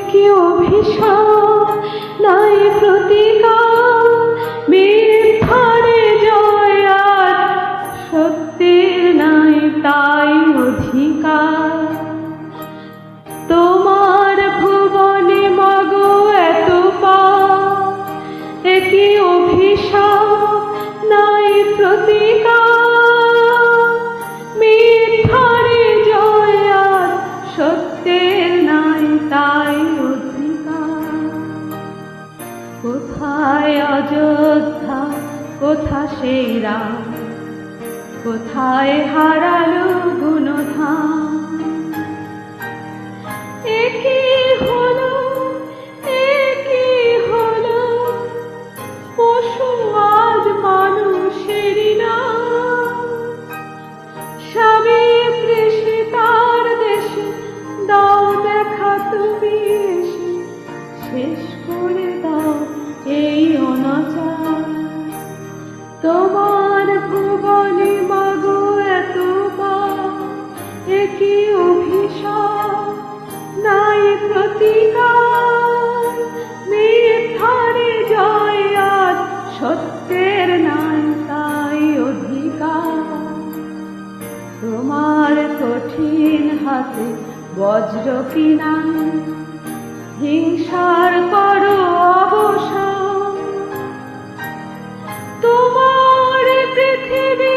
কি অভিশাপ নাই প্রতিকার, মিথ্যারে জয় আর সত্যের নাই তাই অধিকার। তোমার ভুবনে মাগো এত পাপ, এ কি অভিশাপ নাই প্রতিকার, মিথ্যারে জয় আর সত্যের নাই তাই অধিকার। কোথায় অযোধ্যা, কোথা সেই রাম, কোথায় হারালো গুণধাম। একই হলো, একই হলো, পশু আজ মানুষেরই নাম। সাবিত্রী সীতার দেশে দাও দেখা তুমি এসে, শেষ করে দাও এই অনাচার। তোমার ভুবনে মাগো এত পাপ, এ কি অভিশাপ নাই প্রতিকার, মিথ্যারে জয় আর সত্যের নাই তাই অধিকার। তোমার কঠিন হাতে বজ্র কি নাই, হিংসার করো অবসান। তোমার পৃথিবী